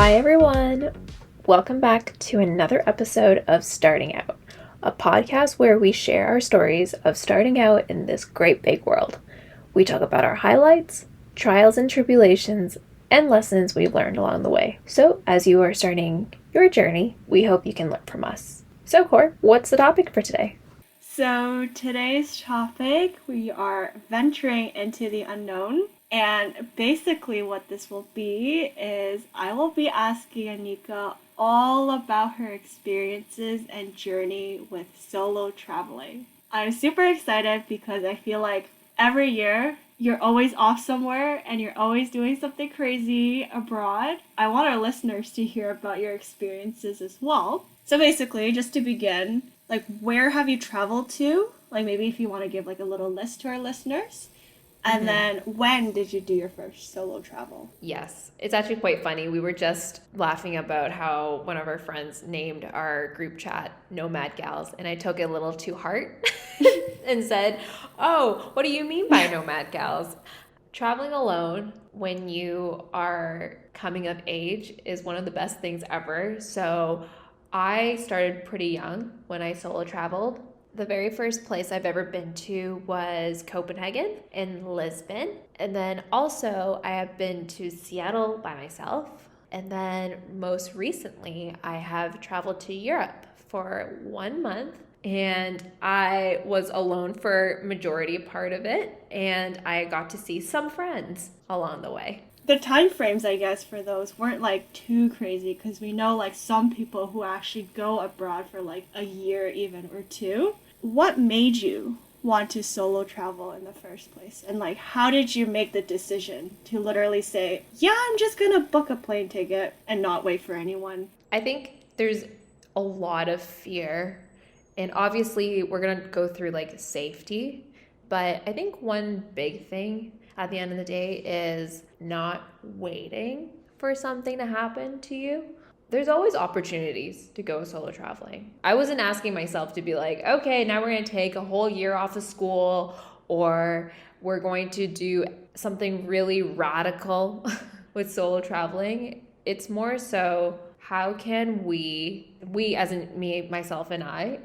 Hi everyone! Welcome back to another episode of Starting Out, a podcast where we share our stories of starting out in this great big world. We talk about our highlights, trials and tribulations, and lessons we've learned along the way. So as you are starting your journey, we hope you can learn from us. So Cor, what's the topic for today? So today's topic, we are venturing into the unknown. And basically what this will be is I will be asking Anika all about her experiences and journey with solo traveling. I'm super excited because I feel like every year you're always off somewhere and you're always doing something crazy abroad. I want our listeners to hear about your experiences as well. So basically, just to begin, like where have you traveled to? Like maybe if you want to give like a little list to our listeners. And then when did you do your first solo travel? Yes, it's actually quite funny. We were just laughing about how one of our friends named our group chat Nomad Gals, and I took it a little to heart and said, "Oh, what do you mean by Nomad Gals?" Traveling alone when you are coming of age is one of the best things ever. So I started pretty young when I solo traveled. The very first place I've ever been to was Copenhagen and Lisbon. And then also I have been to Seattle by myself. And then most recently I have traveled to Europe for 1 month. And I was alone for majority part of it. And I got to see some friends along the way. The time frames, I guess, for those weren't like too crazy because we know like some people who actually go abroad for like a year even or two. What made you want to solo travel in the first place? And like how did you make the decision to literally say, yeah, I'm just gonna book a plane ticket and not wait for anyone? I think there's a lot of fear, and obviously we're gonna go through like safety, but I think one big thing at the end of the day is not waiting for something to happen to you. There's always opportunities to go solo traveling. I wasn't asking myself to be like, okay, now we're going to take a whole year off of school, or we're going to do something really radical with solo traveling. It's more so, how can we as in me, myself, and I,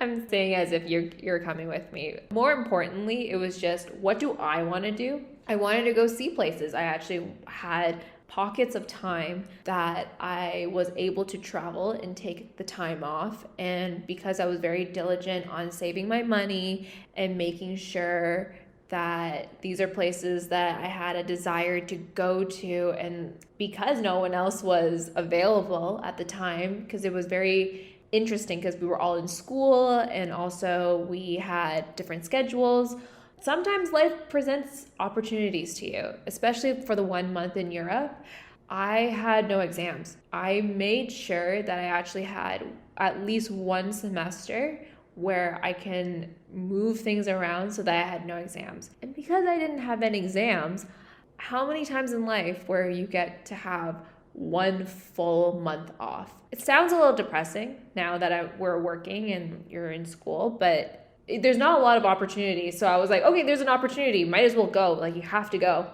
I'm saying as if you're coming with me. More importantly, it was just, what do I want to do? I wanted to go see places. I actually had pockets of time that I was able to travel and take the time off. And because I was very diligent on saving my money and making sure that these are places that I had a desire to go to, and because no one else was available at the time, because it was very interesting because we were all in school and also we had different schedules. Sometimes life presents opportunities to you, especially for the 1 month in Europe. I had no exams. I made sure that I actually had at least one semester where I can move things around so that I had no exams. And because I didn't have any exams, how many times in life where you get to have 1 full month off? It sounds a little depressing now that we're working and you're in school, but there's not a lot of opportunities. So I was like, okay, there's an opportunity. Might as well go. Like, you have to go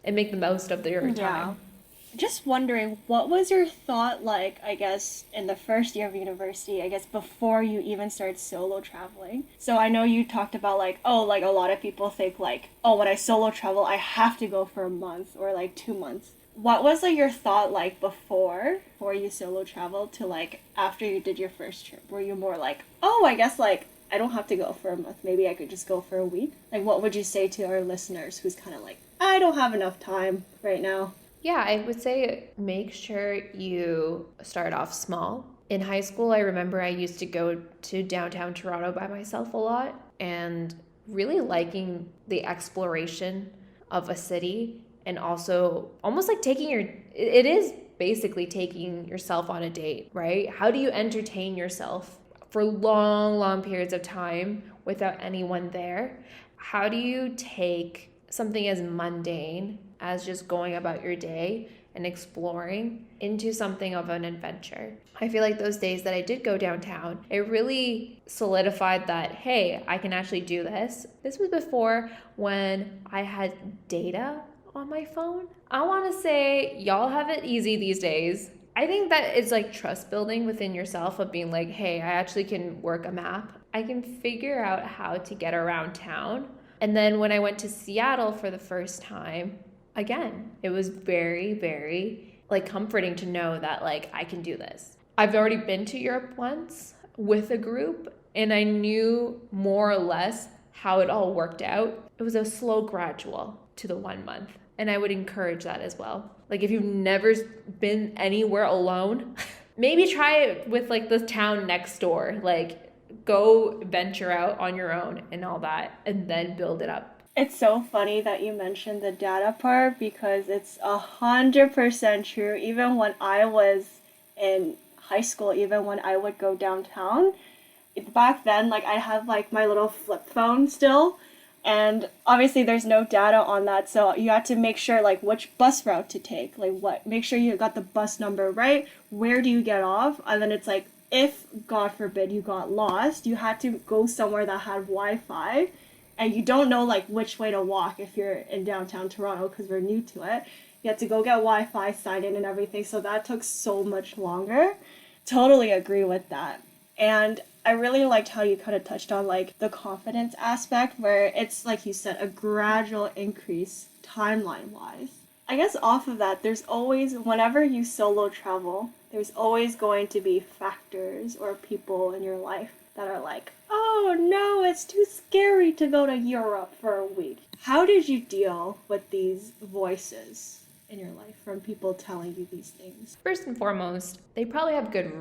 and make the most of your time. Just wondering, what was your thought like, I guess, in the first year of university, I guess, before you even started solo traveling? So I know you talked about, like, oh, like, a lot of people think, like, oh, when I solo travel, I have to go for a month or, like, 2 months. What was, like, your thought, like, before you solo traveled to, like, after you did your first trip? Were you more like, oh, I guess, like, I don't have to go for a month. Maybe I could just go for a week? Like, what would you say to our listeners who's kind of like, I don't have enough time right now? Yeah, I would say make sure you start off small. In high school, I remember I used to go to downtown Toronto by myself a lot and really liking the exploration of a city, and also almost like it is basically taking yourself on a date, right? How do you entertain yourself for long, long periods of time without anyone there? How do you take something as mundane as just going about your day and exploring into something of an adventure? I feel like those days that I did go downtown, it really solidified that, hey, I can actually do this. This was before when I had data on my phone. I want to say y'all have it easy these days. I think that it's like trust building within yourself of being like, hey, I actually can work a map. I can figure out how to get around town. And then when I went to Seattle for the first time, again, it was very, very like comforting to know that like I can do this. I've already been to Europe once with a group, and I knew more or less how it all worked out. It was a slow gradual to the 1 month. And I would encourage that as well. Like if you've never been anywhere alone, maybe try it with like the town next door. Like go venture out on your own and all that, and then build it up. It's so funny that you mentioned the data part because it's 100% true. Even when I was in high school, even when I would go downtown, back then, like I had like my little flip phone still, and obviously there's no data on that, so you had to make sure like which bus route to take, like what, make sure you got the bus number right, where do you get off, and then it's like if God forbid you got lost, you had to go somewhere that had Wi-Fi, and you don't know like which way to walk if you're in downtown Toronto because we're new to it. You had to go get Wi-Fi, sign in and everything, so that took so much longer. Totally agree with that. And I really liked how you kind of touched on like the confidence aspect where it's like you said, a gradual increase timeline wise. I guess off of that, there's always, whenever you solo travel, there's always going to be factors or people in your life that are like, oh no, it's too scary to go to Europe for a week. How did you deal with these voices in your life from people telling you these things? First and foremost, they probably have good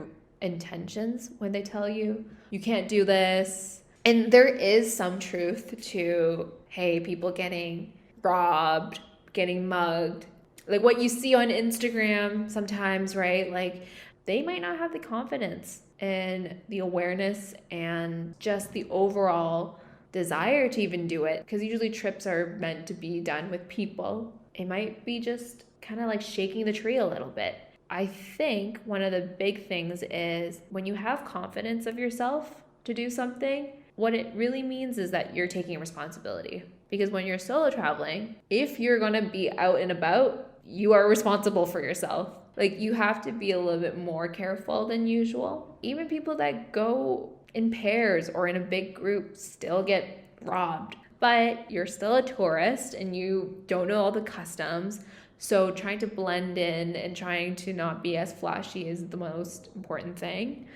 intentions when they tell you you can't do this. And there is some truth to, hey, people getting robbed, getting mugged. Like what you see on Instagram sometimes, right? Like they might not have the confidence and the awareness and just the overall desire to even do it, because usually trips are meant to be done with people. It might be just kind of like shaking the tree a little bit. I think one of the big things is when you have confidence of yourself to do something, what it really means is that you're taking responsibility. Because when you're solo traveling, if you're going to be out and about, you are responsible for yourself. Like you have to be a little bit more careful than usual. Even people that go in pairs or in a big group still get robbed. But you're still a tourist and you don't know all the customs. So trying to blend in and trying to not be as flashy is the most important thing.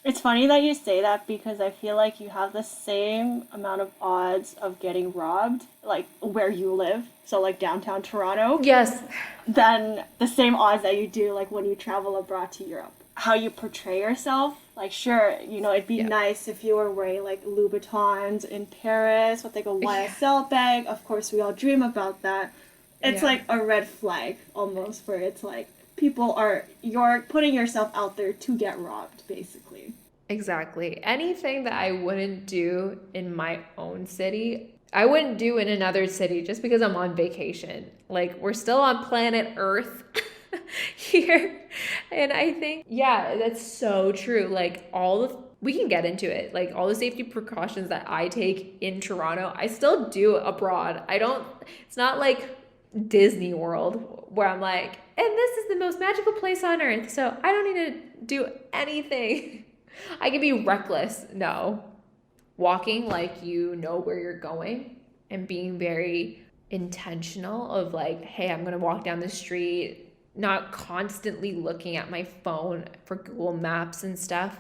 It's funny that you say that because I feel like you have the same amount of odds of getting robbed, like where you live, so like downtown Toronto. Yes. Than the same odds that you do like when you travel abroad to Europe. How you portray yourself, like sure, you know, it'd be nice if you were wearing like Louboutins in Paris with like a YSL bag. Of course, we all dream about that. It's like a red flag almost where it's like you're putting yourself out there to get robbed, basically. Exactly. Anything that I wouldn't do in my own city, I wouldn't do in another city just because I'm on vacation. Like we're still on planet Earth here. And I think, yeah, that's so true. Like we can get into it. Like all the safety precautions that I take in Toronto, I still do abroad. It's not like Disney World where I'm like, and this is the most magical place on earth, so I don't need to do anything. I can be reckless. No. Walking like you know where you're going and being very intentional of like, hey, I'm going to walk down the street, not constantly looking at my phone for Google Maps and stuff.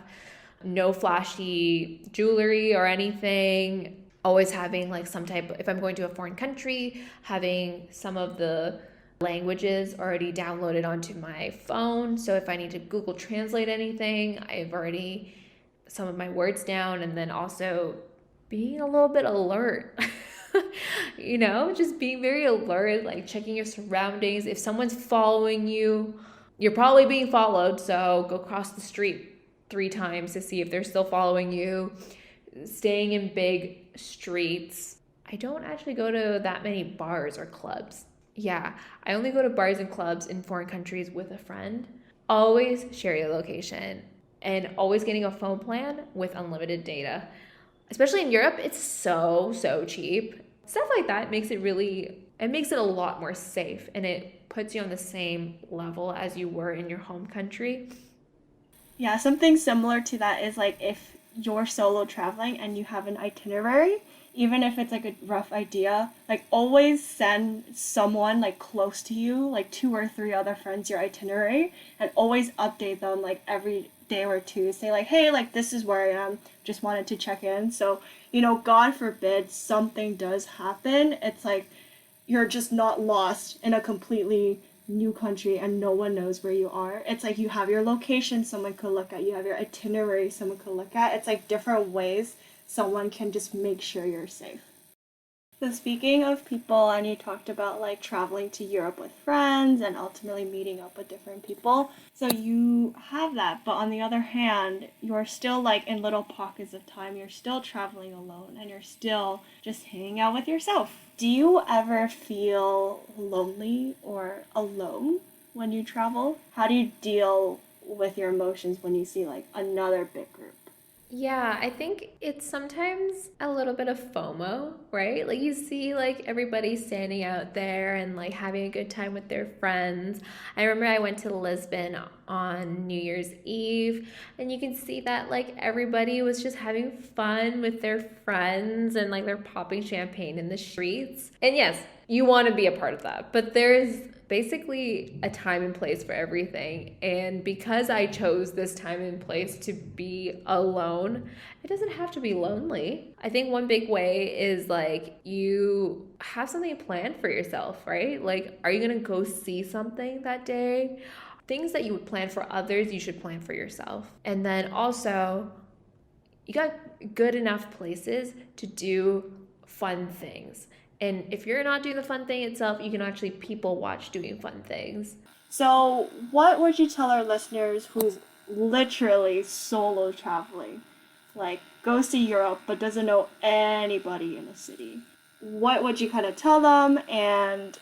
No flashy jewelry or anything. Always having like if I'm going to a foreign country, having some of the languages already downloaded onto my phone. So if I need to Google Translate anything, I've already some of my words down, and then also being a little bit alert. You know, just being very alert, like checking your surroundings. If someone's following you, you're probably being followed, so go cross the street 3 times to see if they're still following you. Staying in big streets. I don't actually go to that many bars or clubs. Yeah, I only go to bars and clubs in foreign countries with a friend. Always share your location and always getting a phone plan with unlimited data. Especially in Europe, it's so cheap. Stuff like that makes it really it makes it a lot more safe, and it puts you on the same level as you were in your home country. Yeah, something similar to that is like if you're solo traveling and you have an itinerary, even if it's like a rough idea, like always send someone like close to you, like two or three other friends, your itinerary, and always update them like every day or two. Say like, hey, like this is where I am. Just wanted to check in. So, God forbid something does happen. It's like you're just not lost in a completely new country and no one knows where you are. It's like you have your location someone could look at, you have your itinerary someone could look at. It's like different ways someone can just make sure you're safe. So speaking of people, and you talked about like traveling to Europe with friends and ultimately meeting up with different people. So you have that, but on the other hand, you're still like in little pockets of time, you're still traveling alone and you're still just hanging out with yourself. Do you ever feel lonely or alone when you travel? How do you deal with your emotions when you see like another big group? Yeah, I think it's sometimes a little bit of FOMO, right? Like you see like everybody standing out there and like having a good time with their friends. I remember I went to Lisbon on New Year's Eve, and you can see that like everybody was just having fun with their friends, and like they're popping champagne in the streets. And yes, you want to be a part of that, but there's basically a time and place for everything. And because I chose this time and place to be alone, it doesn't have to be lonely. I think one big way is like you have something planned for yourself, right? Like, are you gonna go see something that day? Things that you would plan for others, you should plan for yourself. And then also, you got good enough places to do fun things. And if you're not doing the fun thing itself, you can actually people watch doing fun things. So, what would you tell our listeners who's literally solo traveling? Like, goes to Europe but doesn't know anybody in the city. What would you kind of tell them? And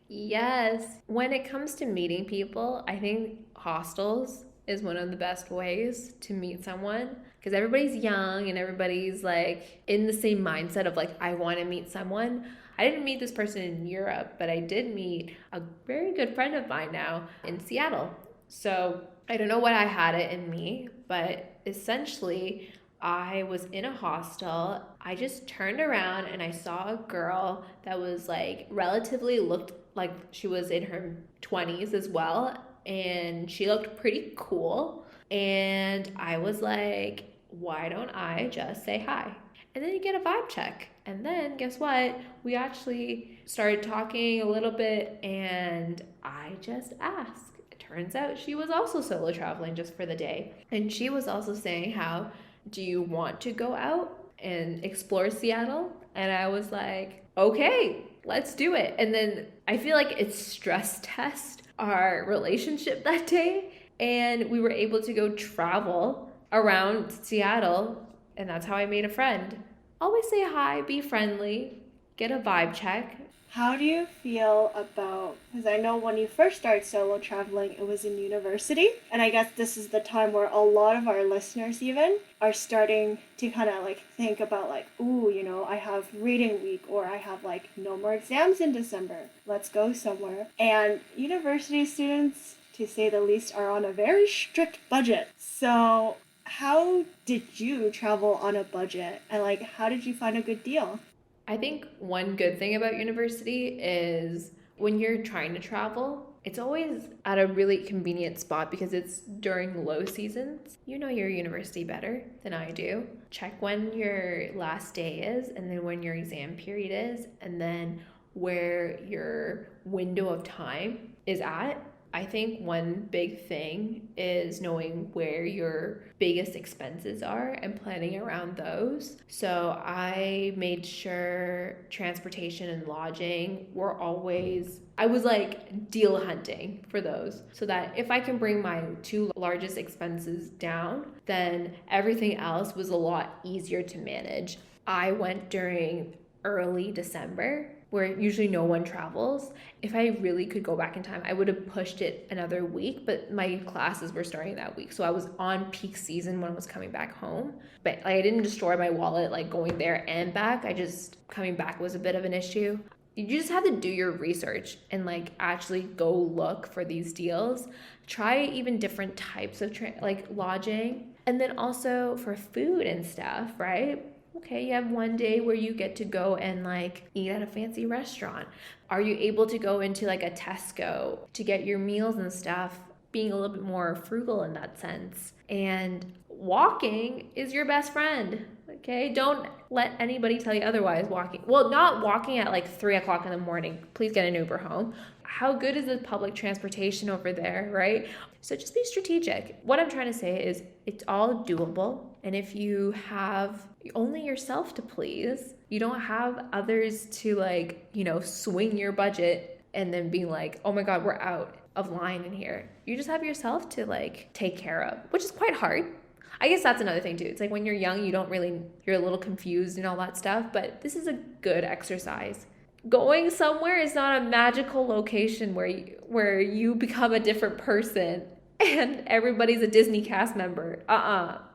Yes. When it comes to meeting people, I think hostels is one of the best ways to meet someone because everybody's young and everybody's like in the same mindset of like, I want to meet someone. I didn't meet this person in Europe, but I did meet a very good friend of mine now in Seattle. So I don't know what I had it in me, but essentially, I was in a hostel. I just turned around and I saw a girl that was like relatively looked like she was in her 20s as well. And she looked pretty cool. And I was like, why don't I just say hi? And then you get a vibe check. And then guess what? We actually started talking a little bit and I just asked. It turns out she was also solo traveling just for the day. And she was also saying how, do you want to go out and explore Seattle? And I was like, okay, let's do it. And then I feel like it stress test our relationship that day. And we were able to go travel around Seattle. And that's how I made a friend. Always say hi, be friendly, get a vibe check. how do you feel about, because I know when you first started solo traveling, it was in university. And I guess this is the time where a lot of our listeners even are starting to kind of like think about like, ooh, I have reading week or I have like no more exams in December. Let's go somewhere. And university students, to say the least, are on a very strict budget. So how did you travel on a budget? And like, how did you find a good deal? I think one good thing about university is when you're trying to travel, it's always at a really convenient spot because it's during low seasons. You know your university better than I do. Check when your last day is and then when your exam period is and then where your window of time is at. I think one big thing is knowing where your biggest expenses are and planning around those. So I made sure transportation and lodging were always, I was like deal hunting for those so that if I can bring my two largest expenses down, then everything else was a lot easier to manage. I went during early December where usually no one travels. If I really could go back in time, I would have pushed it another week, but my classes were starting that week. So I was on peak season when I was coming back home. But like, I didn't destroy my wallet like going there and back. I just coming back was a bit of an issue. you just have to do your research and like actually go look for these deals. Try even different types of like lodging. And then also for food and stuff, right? Okay, you have one day where you get to go and like eat at a fancy restaurant. Are you able to go into like a Tesco to get your meals and stuff, being a little bit more frugal in that sense? And walking is your best friend. Okay, don't let anybody tell you otherwise. Not walking at like 3 o'clock in the morning. Please get an Uber home. How good is the public transportation over there, right? So just be strategic. What I'm trying to say is it's all doable. And if you have only yourself to please, you don't have others to like, swing your budget and then be like, oh my God, we're out of line in here. You just have yourself to like take care of, which is quite hard. I guess that's another thing too. It's like when you're young, you're a little confused and all that stuff, but this is a good exercise. Going somewhere is not a magical location where you become a different person and everybody's a Disney cast member.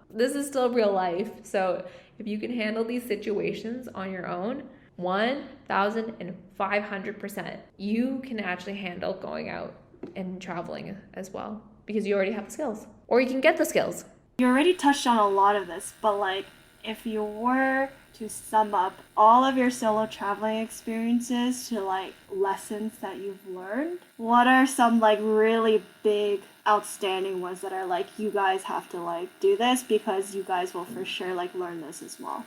This is still real life. So if you can handle these situations on your own, 1,500%, you can actually handle going out and traveling as well because you already have the skills, or you can get the skills. You already touched on a lot of this, but like if you were to sum up all of your solo traveling experiences to like lessons that you've learned, what are some like really big outstanding ones that are like you guys have to like do this because you guys will for sure like learn this as well?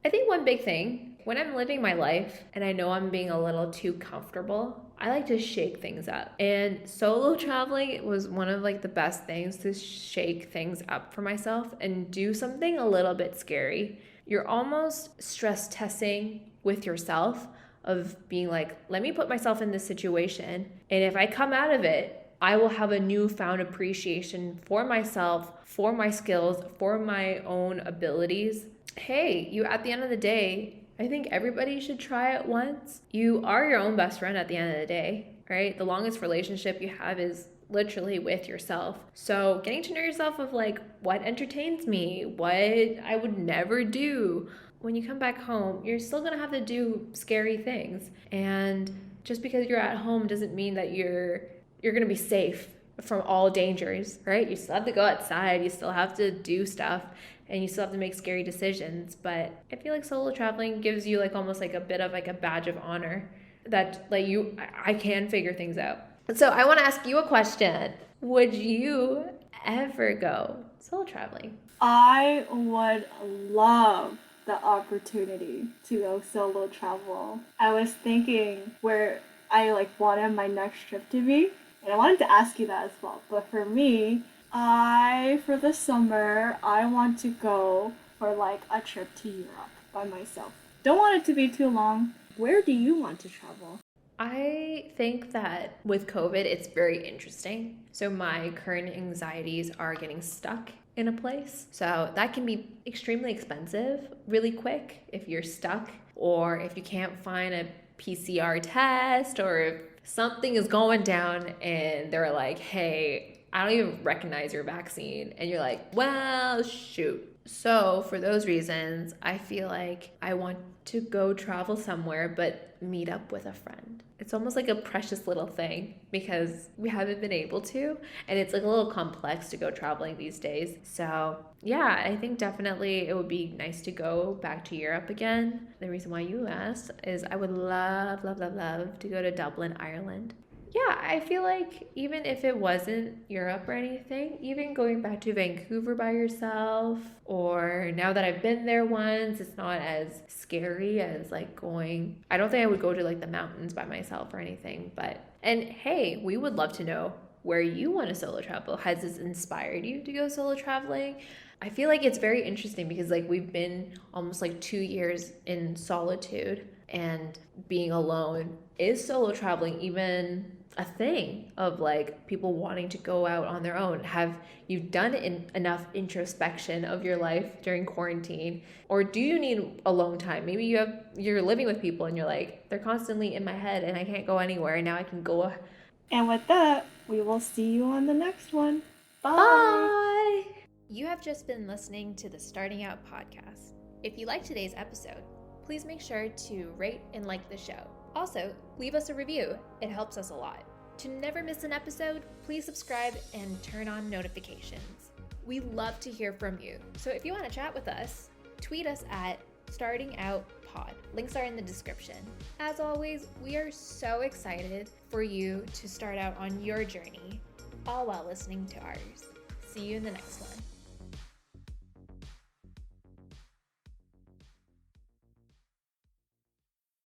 I think one big thing, when I'm living my life and I know I'm being a little too comfortable, I like to shake things up. And solo traveling was one of like the best things to shake things up for myself and do something a little bit scary. You're almost stress testing with yourself of being like, let me put myself in this situation. And if I come out of it, I will have a newfound appreciation for myself, for my skills, for my own abilities. Hey, at the end of the day, I think everybody should try it once. You are your own best friend at the end of the day, right? The longest relationship you have is literally with yourself. So getting to know yourself of like what entertains me, what I would never do. When you come back home, you're still gonna have to do scary things. And just because you're at home doesn't mean that you're gonna be safe from all dangers, right? You still have to go outside, you still have to do stuff, and you still have to make scary decisions. But I feel like solo traveling gives you like almost like a bit of like a badge of honor that like I can figure things out. So I want to ask you a question. Would you ever go solo traveling? I would love the opportunity to go solo travel. I was thinking where I like wanted my next trip to be, and I wanted to ask you that as well. But for me, for the summer, I want to go for like a trip to Europe by myself. Don't want it to be too long. Where do you want to travel? I think that with COVID, it's very interesting. So my current anxieties are getting stuck in a place. So that can be extremely expensive really quick if you're stuck, or if you can't find a PCR test, or if something is going down and they're like, hey, I don't even recognize your vaccine. And you're like, well, shoot. So for those reasons, I feel like I want to go travel somewhere, but meet up with a friend. It's almost like a precious little thing because we haven't been able to, and it's like a little complex to go traveling these days. So yeah, I think definitely it would be nice to go back to Europe again. The reason why you asked is I would love, love, love, love to go to Dublin, Ireland. Yeah, I feel like even if it wasn't Europe or anything, even going back to Vancouver by yourself, or now that I've been there once, it's not as scary as like going. I don't think I would go to like the mountains by myself or anything, and hey, we would love to know where you want to solo travel. Has this inspired you to go solo traveling? I feel like it's very interesting because like we've been almost like 2 years in solitude, and being alone. Is solo traveling even a thing of like people wanting to go out on their own? Have you done enough introspection of your life during quarantine, or do you need alone time? Maybe you're living with people and you're like, they're constantly in my head and I can't go anywhere, and now I can go. And with that, we will see you on the next one. Bye. Bye. You have just been listening to the Starting Out podcast. If you liked today's episode, please make sure to rate and like the show. Also, leave us a review. It helps us a lot. To never miss an episode, please subscribe and turn on notifications. We love to hear from you. So if you want to chat with us, tweet us at StartingOutPod. Links are in the description. As always, we are so excited for you to start out on your journey, all while listening to ours. See you in the next one.